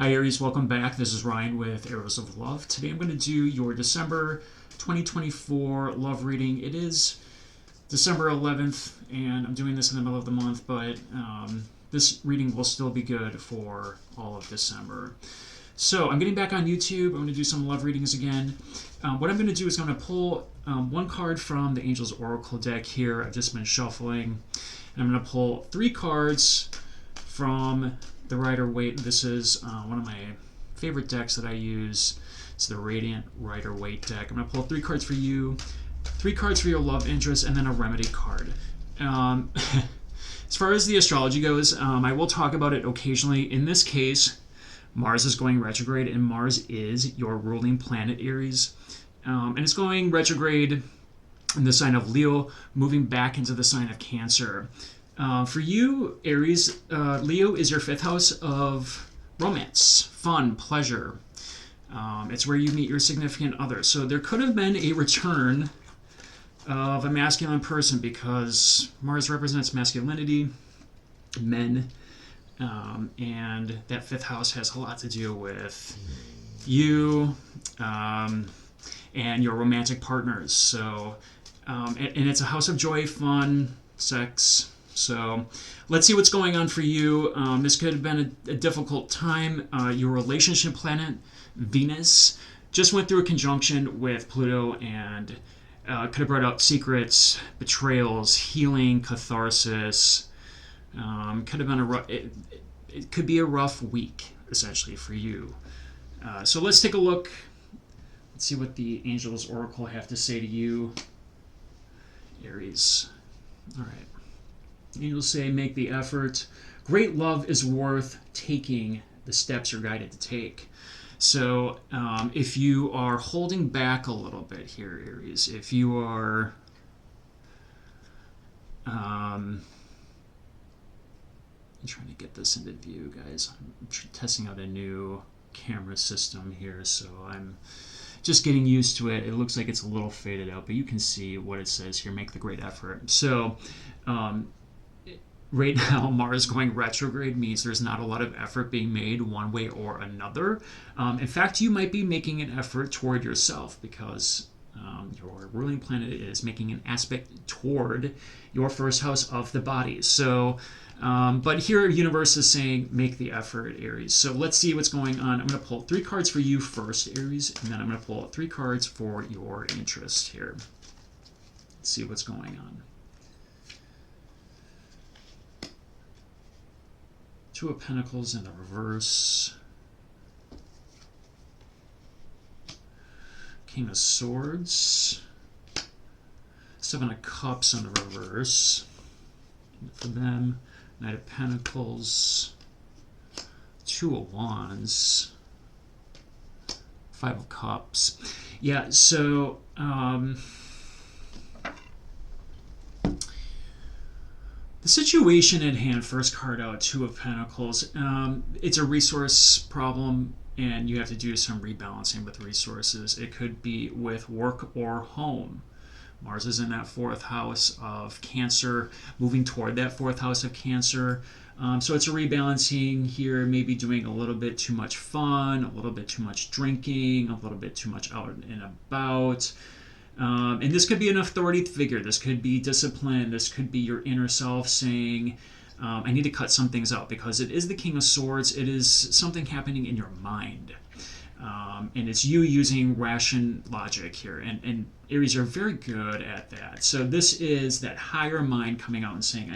Hi Aries, welcome back. This is Ryan with Arrows of Love. Today I'm going to do your December 2024 love reading. It is December 11th, and I'm doing this in the middle of the month, but this reading will still be good for all of December. So I'm getting back on YouTube. I'm going to do some love readings again. What I'm going to do is I'm going to pull one card from the Angels Oracle deck here. I've just been shuffling. And I'm going to pull 3 cards from the Rider-Waite. This is one of my favorite decks that I use. It's the Radiant Rider-Waite deck. I'm going to pull 3 cards for you, 3 cards for your love interest, and then a remedy card. As far as the astrology goes, I will talk about it occasionally. In this case, Mars is going retrograde, and Mars is your ruling planet, Aries. And it's going retrograde in the sign of Leo, moving back into the sign of Cancer. For you, Aries, Leo is your 5th house of romance, fun, pleasure. It's where you meet your significant other. So there could have been a return of a masculine person because Mars represents masculinity, men, and that 5th house has a lot to do with you and your romantic partners. So, and it's a house of joy, fun, sex. So let's see what's going on for you. This could have been a difficult time. Your relationship planet, Venus, just went through a conjunction with Pluto and could have brought out secrets, betrayals, healing, catharsis. Could have been it could be a rough week, essentially, for you. So let's take a look. Let's see what the Angels Oracle have to say to you, Aries. All right. Angels say, make the effort. Great love is worth taking the steps you're guided to take. So if you are holding back a little bit here, Aries, if you are I'm trying to get this into view, guys. I'm testing out a new camera system here, so I'm just getting used to it. It looks like it's a little faded out, but you can see what it says here, make the great effort. So right now, Mars going retrograde means there's not a lot of effort being made one way or another. In fact, you might be making an effort toward yourself because your ruling planet is making an aspect toward your 1st house of the body. So, but here, universe is saying, make the effort, Aries. So let's see what's going on. I'm going to pull 3 cards for you first, Aries, and then I'm going to pull 3 cards for your interest here. Let's see what's going on. 2 of Pentacles in the reverse. King of Swords. 7 of Cups in the reverse. For them, Knight of Pentacles. 2 of Wands. 5 of Cups. Yeah, so the situation at hand, first card out, 2 of Pentacles. It's a resource problem, and you have to do some rebalancing with resources. It could be with work or home. Mars is in that 4th house of Cancer, moving toward that 4th house of Cancer. So it's a rebalancing here, maybe doing a little bit too much fun, a little bit too much drinking, a little bit too much out and about. And this could be an authority figure. This could be discipline. This could be your inner self saying, I need to cut some things out because it is the King of Swords. It is something happening in your mind. And it's you using ration logic here. And Aries are very good at that. So this is that higher mind coming out and saying,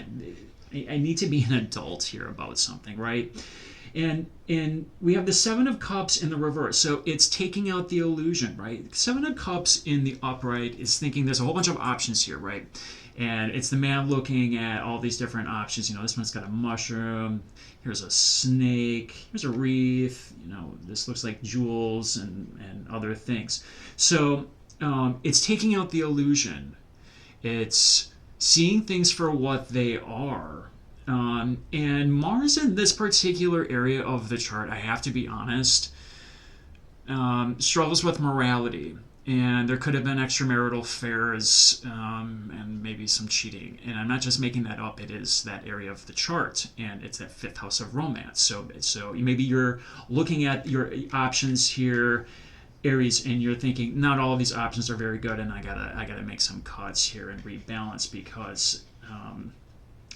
I need to be an adult here about something, right? And we have the 7 of Cups in the reverse. So it's taking out the illusion, right? 7 of Cups in the upright is thinking there's a whole bunch of options here, right? And it's the man looking at all these different options. You know, this one's got a mushroom. Here's a snake. Here's a wreath. You know, this looks like jewels and other things. So it's taking out the illusion. It's seeing things for what they are. And Mars in this particular area of the chart, I have to be honest, struggles with morality. And there could have been extramarital affairs and maybe some cheating. And I'm not just making that up. It is that area of the chart, and it's that fifth house of romance. So maybe you're looking at your options here, Aries, and you're thinking not all of these options are very good, and I gotta make some cuts here and rebalance because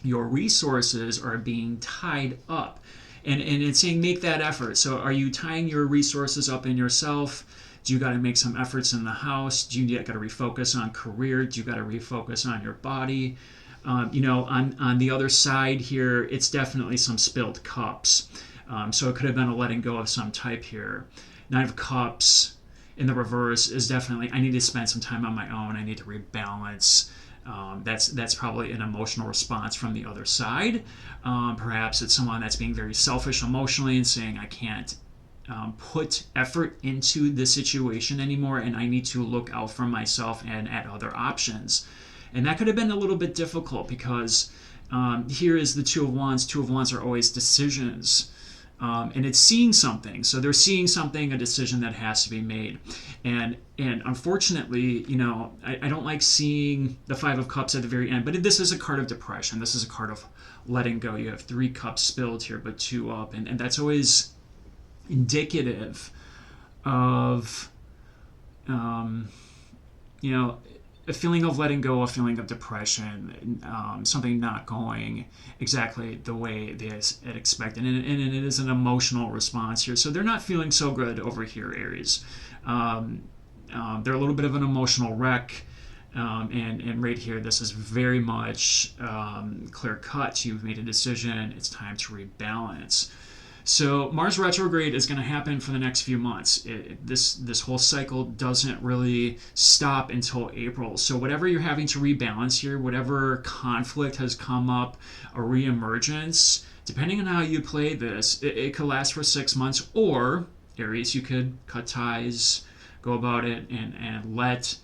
your resources are being tied up. And it's saying make that effort. So are you tying your resources up in yourself? Do you got to make some efforts in the house? Do you got to refocus on career? Do you got to refocus on your body? On the other side here, it's definitely some spilled cups. So it could have been a letting go of some type here. Nine of Cups in the reverse is definitely, I need to spend some time on my own. I need to rebalance. That's probably an emotional response from the other side. Perhaps it's someone that's being very selfish emotionally and saying, I can't put effort into this situation anymore, and I need to look out for myself and at other options. And that could have been a little bit difficult because here is the Two of Wands. Two of Wands are always decisions. And it's seeing something. So they're seeing something, a decision that has to be made. And unfortunately, I don't like seeing the Five of Cups at the very end, but this is a card of depression. This is a card of letting go. You have 3 cups spilled here, but 2 up. And that's always indicative of, a feeling of letting go, a feeling of depression, something not going exactly the way they had expected. And it is an emotional response here. So they're not feeling so good over here, Aries. They're a little bit of an emotional wreck. And right here, this is very much clear cut. You've made a decision. It's time to rebalance. So Mars retrograde is going to happen for the next few months. This whole cycle doesn't really stop until April. So whatever you're having to rebalance here, whatever conflict has come up, a reemergence, depending on how you play this, it could last for 6 months. Or, Aries, you could cut ties, go about it, and let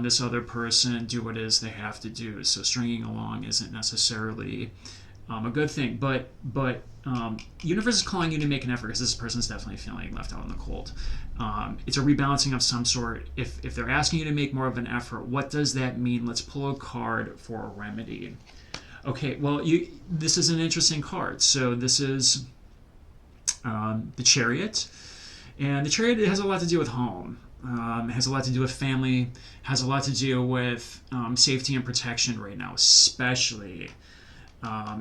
this other person do what it is they have to do. So stringing along isn't necessarily a good thing, but universe is calling you to make an effort because this person's definitely feeling left out in the cold. It's a rebalancing of some sort. If they're asking you to make more of an effort, what does that mean? Let's pull a card for a remedy. Okay, well, this is an interesting card. So this is the Chariot, and the Chariot, it has a lot to do with home. It has a lot to do with family, has a lot to do with safety and protection right now, especially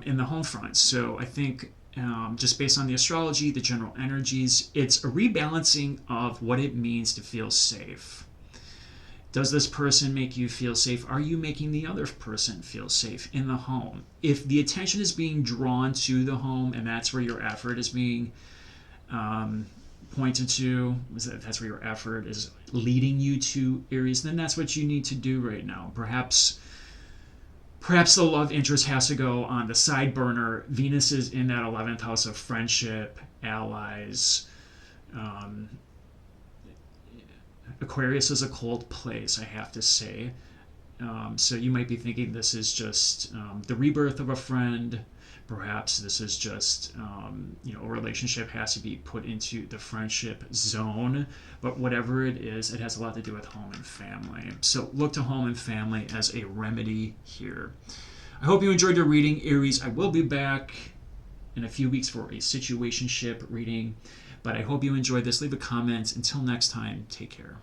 in the home front. So I think just based on the astrology, the general energies, it's a rebalancing of what it means to feel safe. Does this person make you feel safe? Are you making the other person feel safe in the home? If the attention is being drawn to the home and that's where your effort is being pointed to, that's where your effort is leading you to, Aries, then that's what you need to do right now. Perhaps the love interest has to go on the side burner. Venus is in that 11th house of friendship, allies. Aquarius is a cold place, I have to say. So you might be thinking this is just the rebirth of a friend. Perhaps this is just, a relationship has to be put into the friendship zone. But whatever it is, it has a lot to do with home and family. So look to home and family as a remedy here. I hope you enjoyed your reading, Aries. I will be back in a few weeks for a situationship reading. But I hope you enjoyed this. Leave a comment. Until next time, take care.